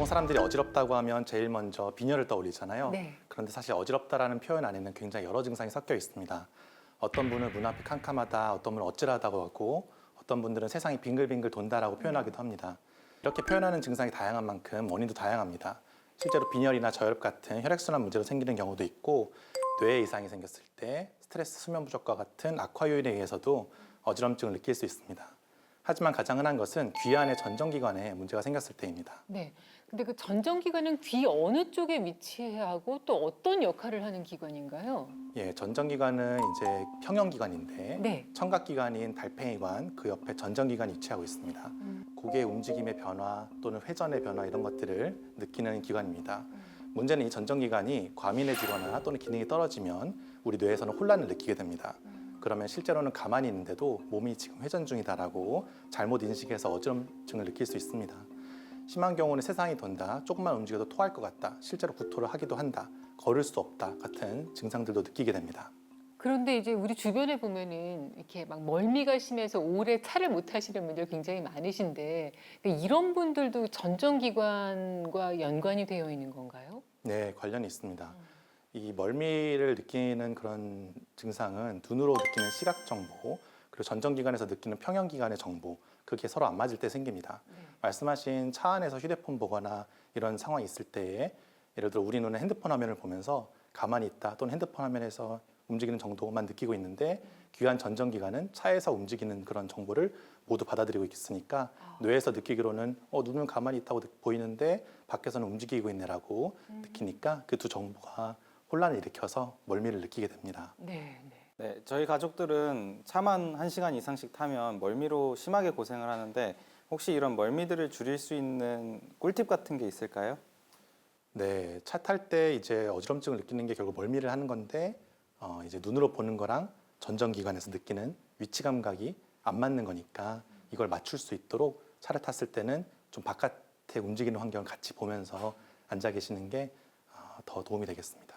사람들이 어지럽다고 하면 제일 먼저 빈혈을 떠올리잖아요. 네. 그런데 사실 어지럽다라는 표현 안에는 굉장히 여러 증상이 섞여 있습니다. 어떤 분은 눈앞이 캄캄하다, 어떤 분은 어찌하다고 하고, 어떤 분들은 세상이 빙글빙글 돈다라고 표현하기도 합니다. 이렇게 표현하는 증상이 다양한 만큼 원인도 다양합니다. 실제로 빈혈이나 저혈압 같은 혈액순환 문제로 생기는 경우도 있고, 뇌에 이상이 생겼을 때 스트레스, 수면 부족과 같은 악화 요인에 의해서도 어지럼증을 느낄 수 있습니다. 하지만 가장 흔한 것은 귀 안의 전정기관에 문제가 생겼을 때입니다. 네. 근데 그 전정기관은 귀 어느 쪽에 위치하고 또 어떤 역할을 하는 기관인가요? 예, 전정기관은 이제 평형기관인데 네. 청각기관인 달팽이관 그 옆에 전정기관이 위치하고 있습니다. 고개의 움직임의 변화 또는 회전의 변화 이런 것들을 느끼는 기관입니다. 문제는 이 전정기관이 과민해지거나 또는 기능이 떨어지면 우리 뇌에서는 혼란을 느끼게 됩니다. 그러면 실제로는 가만히 있는데도 몸이 지금 회전 중이다라고 잘못 인식해서 어지럼증을 느낄 수 있습니다. 심한 경우는 세상이 돈다, 조금만 움직여도 토할 것 같다, 실제로 구토를 하기도 한다, 걸을 수 없다 같은 증상들도 느끼게 됩니다. 그런데 이제 우리 주변에 보면은 이렇게 막 멀미가 심해서 오래 차를 못 타시는 분들 굉장히 많으신데 이런 분들도 전정기관과 연관이 되어 있는 건가요? 네, 관련이 있습니다. 이 멀미를 느끼는 그런 증상은 눈으로 느끼는 시각 정보, 그리고 전정기관에서 느끼는 평형기관의 정보, 그게 서로 안 맞을 때 생깁니다. 말씀하신 차 안에서 휴대폰 보거나 이런 상황이 있을 때에 예를 들어 우리 눈은 핸드폰 화면을 보면서 가만히 있다 또는 핸드폰 화면에서 움직이는 정도만 느끼고 있는데 귀한 전정기관은 차에서 움직이는 그런 정보를 모두 받아들이고 있으니까 뇌에서 느끼기로는 눈은 가만히 있다고 보이는데 밖에서는 움직이고 있네라고 느끼니까 그 두 정보가 혼란을 일으켜서 멀미를 느끼게 됩니다. 네, 네. 네, 저희 가족들은 차만 1시간 이상씩 타면 멀미로 심하게 고생을 하는데 혹시 이런 멀미들을 줄일 수 있는 꿀팁 같은 게 있을까요? 네, 차 탈 때 이제 어지럼증을 느끼는 게 결국 멀미를 하는 건데 이제 눈으로 보는 거랑 전정기관에서 느끼는 위치 감각이 안 맞는 거니까 이걸 맞출 수 있도록 차를 탔을 때는 좀 바깥에 움직이는 환경을 같이 보면서 앉아 계시는 게 더 도움이 되겠습니다.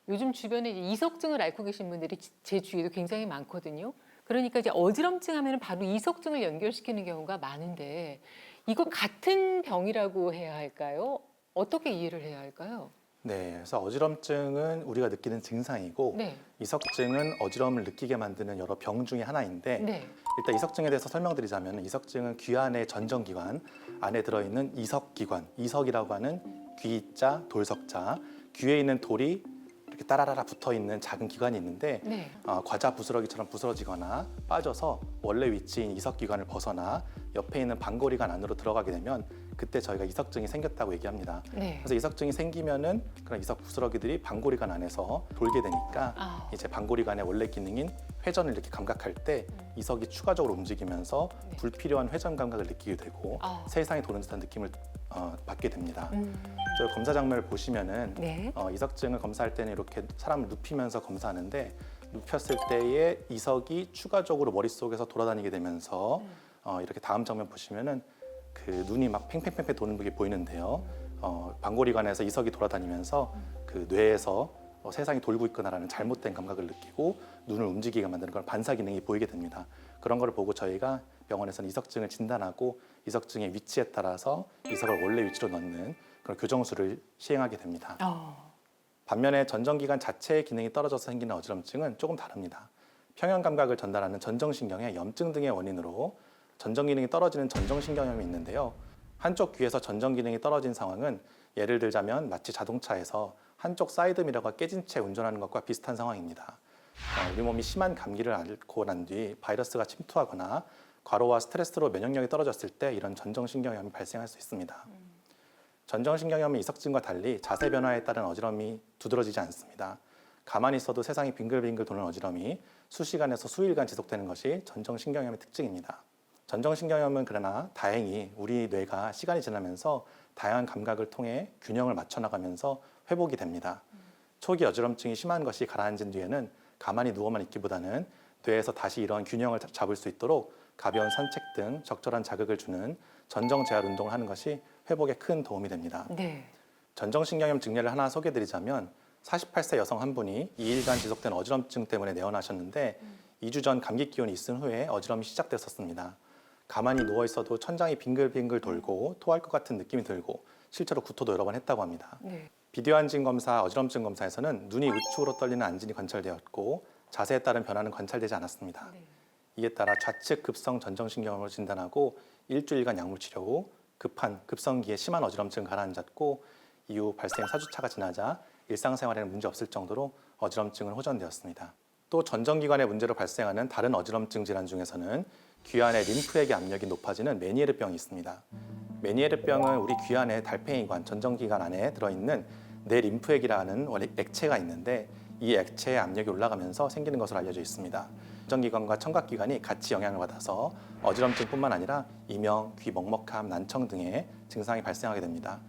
요즘 주변에 이제 이석증을 앓고 계신 분들이 제 주위에도 굉장히 많거든요. 그러니까 이제 어지럼증 하면 바로 이석증을 연결시키는 경우가 많은데 이거 같은 병이라고 해야 할까요? 어떻게 이해를 해야 할까요? 네, 그래서 어지럼증은 우리가 느끼는 증상이고 네. 이석증은 어지러움을 느끼게 만드는 여러 병 중에 하나인데 네. 일단 이석증에 대해서 설명드리자면 이석증은 귀 안의 전정기관 안에 들어있는 이석기관, 이석이라고 하는 귀자, 돌석자, 귀에 있는 돌이 이렇게 따라라라 붙어있는 작은 기관이 있는데 네. 과자 부스러기처럼 부스러지거나 빠져서 원래 위치인 이석기관을 벗어나 옆에 있는 방골이관 안으로 들어가게 되면 그때 저희가 이석증이 생겼다고 얘기합니다. 네. 그래서 이석증이 생기면은 그런 이석 부스러기들이 방골이관 안에서 돌게 되니까 이제 방골이관의 원래 기능인 회전을 이렇게 감각할 때 이석이 추가적으로 움직이면서 네. 불필요한 회전 감각을 느끼게 되고 세상이 도는 듯한 느낌을 받게 됩니다. 저희 검사 장면을 보시면은 네. 이석증을 검사할 때는 이렇게 사람을 눕히면서 검사하는데 눕혔을 때에 이석이 추가적으로 머릿속에서 돌아다니게 되면서 이렇게 다음 장면 보시면은 그 눈이 막 팽팽팽팽 도는 게 보이는데요. 방골이관에서 이석이 돌아다니면서 그 뇌에서 세상이 돌고 있구나라는 잘못된 감각을 느끼고 눈을 움직이게 만드는 그런 반사 기능이 보이게 됩니다. 그런 걸 보고 저희가 병원에서는 이석증을 진단하고 이석증의 위치에 따라서 이석을 원래 위치로 넣는 그런 교정술을 시행하게 됩니다. 반면에 전정기관 자체의 기능이 떨어져서 생기는 어지럼증은 조금 다릅니다. 평형 감각을 전달하는 전정신경의 염증 등의 원인으로 전정 기능이 떨어지는 전정신경염이 있는데요. 한쪽 귀에서 전정 기능이 떨어진 상황은 예를 들자면 마치 자동차에서 한쪽 사이드미러가 깨진 채 운전하는 것과 비슷한 상황입니다. 우리 몸이 심한 감기를 앓고 난 뒤 바이러스가 침투하거나 과로와 스트레스로 면역력이 떨어졌을 때 이런 전정신경염이 발생할 수 있습니다. 전정신경염의 이석증과 달리 자세 변화에 따른 어지럼이 두드러지지 않습니다. 가만히 있어도 세상이 빙글빙글 도는 어지럼이 수시간에서 수일간 지속되는 것이 전정신경염의 특징입니다. 전정신경염은 그러나 다행히 우리 뇌가 시간이 지나면서 다양한 감각을 통해 균형을 맞춰나가면서 회복이 됩니다. 초기 어지럼증이 심한 것이 가라앉은 뒤에는 가만히 누워만 있기보다는 뇌에서 다시 이러한 균형을 잡을 수 있도록 가벼운 산책 등 적절한 자극을 주는 전정 재활 운동을 하는 것이 회복에 큰 도움이 됩니다. 네. 전정신경염 증례를 하나 소개해드리자면 48세 여성 한 분이 2일간 지속된 어지럼증 때문에 내원하셨는데 2주 전 감기 기운이 있은 후에 어지럼이 시작됐었습니다. 가만히 누워 있어도 천장이 빙글빙글 돌고 토할 것 같은 느낌이 들고 실제로 구토도 여러 번 했다고 합니다. 네. 비디오 안진 검사, 어지럼증 검사에서는 눈이 우측으로 떨리는 안진이 관찰되었고 자세에 따른 변화는 관찰되지 않았습니다. 네. 이에 따라 좌측 급성 전정신경염을 진단하고 일주일간 약물 치료 후 급한 급성기에 심한 어지럼증을 가라앉았고 이후 발생 4주차가 지나자 일상생활에는 문제 없을 정도로 어지럼증은 호전되었습니다. 또 전정기관의 문제로 발생하는 다른 어지럼증 질환 중에서는 귀안의 림프액의 압력이 높아지는 메니에르병이 있습니다. 메니에르병은 우리 귀안의 달팽이관, 전정기관 안에 들어있는 뇌림프액이라는 액체가 있는데 이 액체의 압력이 올라가면서 생기는 것으로 알려져 있습니다. 전정기관과 청각기관이 같이 영향을 받아서 어지럼증뿐만 아니라 이명, 귀 먹먹함, 난청 등의 증상이 발생하게 됩니다.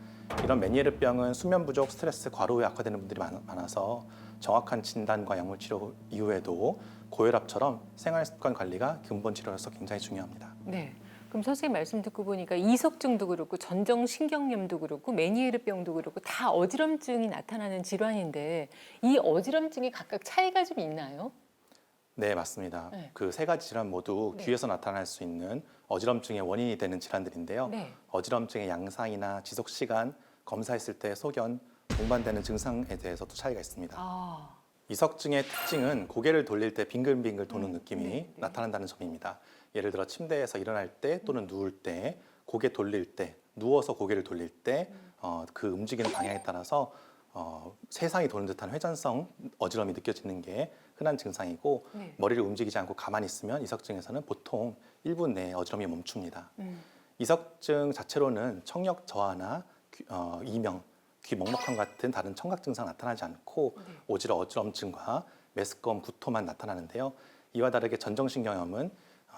이런 메니에르병은 수면 부족, 스트레스, 과로 후에 악화되는 분들이 많아서 정확한 진단과 약물 치료 이후에도 고혈압처럼 생활 습관 관리가 근본 치료로서 굉장히 중요합니다. 네. 그럼 선생님 말씀 듣고 보니까 이석증도 그렇고 전정신경염도 그렇고 메니에르병도 그렇고 다 어지럼증이 나타나는 질환인데 이 어지럼증이 각각 차이가 좀 있나요? 네, 맞습니다. 네. 그 세 가지 질환 모두 네. 귀에서 나타날 수 있는 어지럼증의 원인이 되는 질환들인데요. 네. 어지럼증의 양상이나 지속 시간, 검사했을 때 소견, 동반되는 증상에 대해서도 차이가 있습니다. 아, 이석증의 특징은 고개를 돌릴 때 빙글빙글 도는 느낌이 네. 나타난다는 점입니다. 예를 들어 침대에서 일어날 때 또는 누울 때, 고개 돌릴 때, 누워서 고개를 돌릴 때 그 움직이는 방향에 따라서 세상이 도는 듯한 회전성 어지럼이 느껴지는 게 흔한 증상이고 네. 머리를 움직이지 않고 가만히 있으면 이석증에서는 보통 1분 내에 어지럼이 멈춥니다. 음. 이석증 자체로는 청력 저하나 이명, 귀 먹먹함 같은 다른 청각 증상 나타나지 않고 네. 오히려 어지럼증과 메스꺼움, 구토만 나타나는데요. 이와 다르게 전정신경염은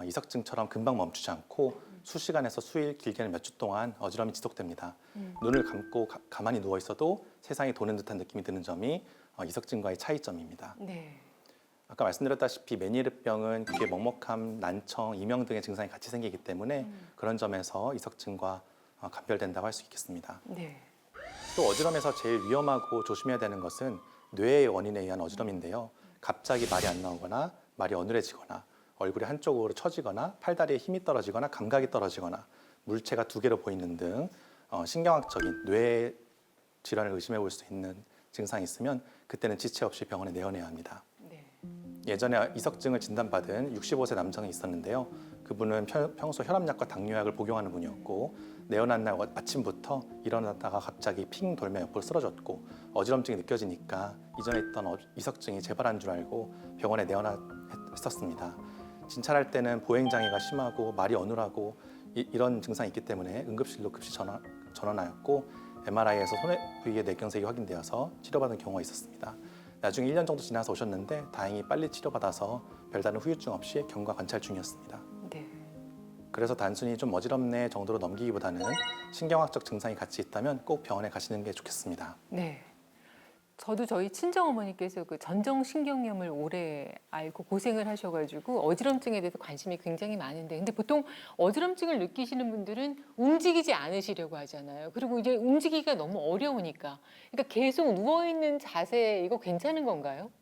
이석증처럼 금방 멈추지 않고 수시간에서 수일, 길게는 몇 주 동안 어지럼이 지속됩니다. 눈을 감고 가만히 누워 있어도 세상이 도는 듯한 느낌이 드는 점이 이석증과의 차이점입니다. 네. 아까 말씀드렸다시피 메니에르병은 귀에 먹먹함, 난청, 이명 등의 증상이 같이 생기기 때문에 그런 점에서 이석증과 감별된다고 할 수 있겠습니다. 네. 또 어지럼에서 제일 위험하고 조심해야 되는 것은 뇌의 원인에 의한 어지럼인데요. 갑자기 말이 안 나오거나 말이 어눌해지거나 얼굴이 한쪽으로 처지거나 팔다리에 힘이 떨어지거나 감각이 떨어지거나 물체가 두 개로 보이는 등 신경학적인 뇌 질환을 의심해 볼 수 있는 증상이 있으면 그때는 지체 없이 병원에 내원해야 합니다. 네. 예전에 이석증을 진단받은 65세 남성이 있었는데요. 그분은 평소 혈압약과 당뇨약을 복용하는 분이었고 내원한 날 아침부터 일어나다가 갑자기 핑 돌며 옆으로 쓰러졌고 어지럼증이 느껴지니까 이전에 있던 이석증이 재발한 줄 알고 병원에 내원했었습니다. 진찰할 때는 보행장애가 심하고 말이 어눌하고 이런 증상이 있기 때문에 응급실로 급시 전원하였고 MRI에서 손해 부위의 뇌경색이 확인되어서 치료받은 경우가 있었습니다. 나중에 1년 정도 지나서 오셨는데 다행히 빨리 치료받아서 별다른 후유증 없이 경과 관찰 중이었습니다. 네. 그래서 단순히 좀 어지럽네 정도로 넘기기보다는 신경학적 증상이 같이 있다면 꼭 병원에 가시는 게 좋겠습니다. 네. 저도 저희 친정어머니께서 그 전정신경염을 오래 앓고 고생을 하셔가지고 어지럼증에 대해서 관심이 굉장히 많은데, 근데 보통 어지럼증을 느끼시는 분들은 움직이지 않으시려고 하잖아요. 그리고 이제 움직이기가 너무 어려우니까, 그러니까 계속 누워 있는 자세 이거 괜찮은 건가요?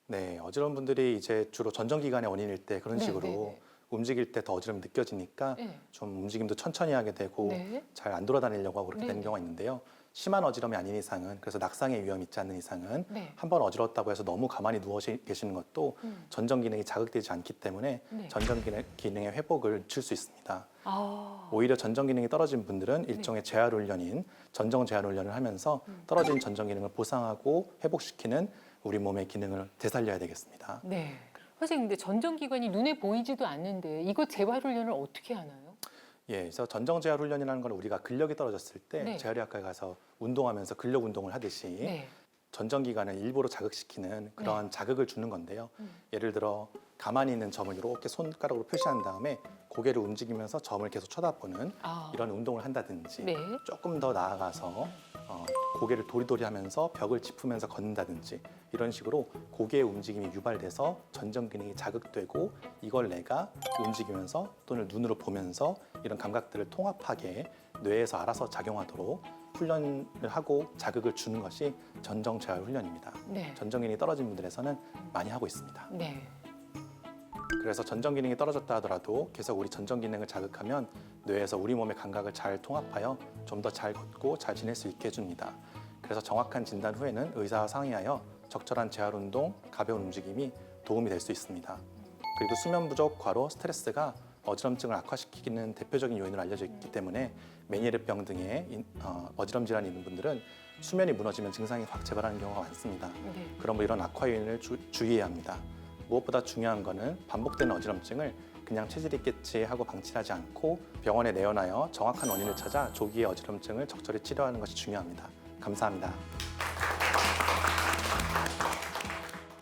네, 어지러운 분들이 이제 주로 전정기관의 원인일 때 그런 네, 식으로 네, 네. 움직일 때 더 어지럼이 느껴지니까 네. 좀 움직임도 천천히 하게 되고 네. 잘 안 돌아다니려고 하고 그렇게 네, 되는 네. 경우가 있는데요. 심한 어지럼이 아닌 이상은, 그래서 낙상의 위험이 있지 않는 이상은 네. 한 번 어지럽다고 해서 너무 가만히 누워 계시는 것도 전정 기능이 자극되지 않기 때문에 네. 전정 기능의 회복을 늦출 수 있습니다. 아, 오히려 전정 기능이 떨어진 분들은 일종의 재활 훈련인 전정 재활 훈련을 하면서 떨어진 전정 기능을 보상하고 회복시키는 우리 몸의 기능을 되살려야 되겠습니다. 네. 선생님, 근데 전정기관이 눈에 보이지도 않는데 이거 재활 훈련을 어떻게 하나요? 예, 그래서 전정 재활 훈련이라는 건 우리가 근력이 떨어졌을 때 네. 재활의학과에 가서 운동하면서 근력 운동을 하듯이 네. 전정 기관을 일부러 자극시키는 그런 자극을 주는 건데요. 예를 들어 가만히 있는 점을 이렇게 손가락으로 표시한 다음에 고개를 움직이면서 점을 계속 쳐다보는 아, 이런 운동을 한다든지 네. 조금 더 나아가서 고개를 도리도리하면서 벽을 짚으면서 걷는다든지 이런 식으로 고개의 움직임이 유발돼서 전정 기능이 자극되고 이걸 내가 움직이면서 또는 눈으로 보면서 이런 감각들을 통합하게 뇌에서 알아서 작용하도록 훈련을 하고 자극을 주는 것이 전정 재활 훈련입니다. 네. 전정 기능이 떨어진 분들에서는 많이 하고 있습니다. 네. 그래서 전정 기능이 떨어졌다 하더라도 계속 우리 전정 기능을 자극하면 뇌에서 우리 몸의 감각을 잘 통합하여 좀 더 잘 걷고 잘 지낼 수 있게 해줍니다. 그래서 정확한 진단 후에는 의사와 상의하여 적절한 재활 운동, 가벼운 움직임이 도움이 될 수 있습니다. 그리고 수면 부족, 과로, 스트레스가 어지럼증을 악화시키는 대표적인 요인으로 알려져 있기 때문에 메니에르병 등의 어지럼 질환이 있는 분들은 수면이 무너지면 증상이 확 재발하는 경우가 많습니다. 네. 그러므로 이런 악화 요인을 주의해야 합니다. 무엇보다 중요한 것은 반복되는 어지럼증을 그냥 체질이 있겠지 하고 방치하지 않고 병원에 내원하여 정확한 원인을 찾아 조기에 어지럼증을 적절히 치료하는 것이 중요합니다. 감사합니다.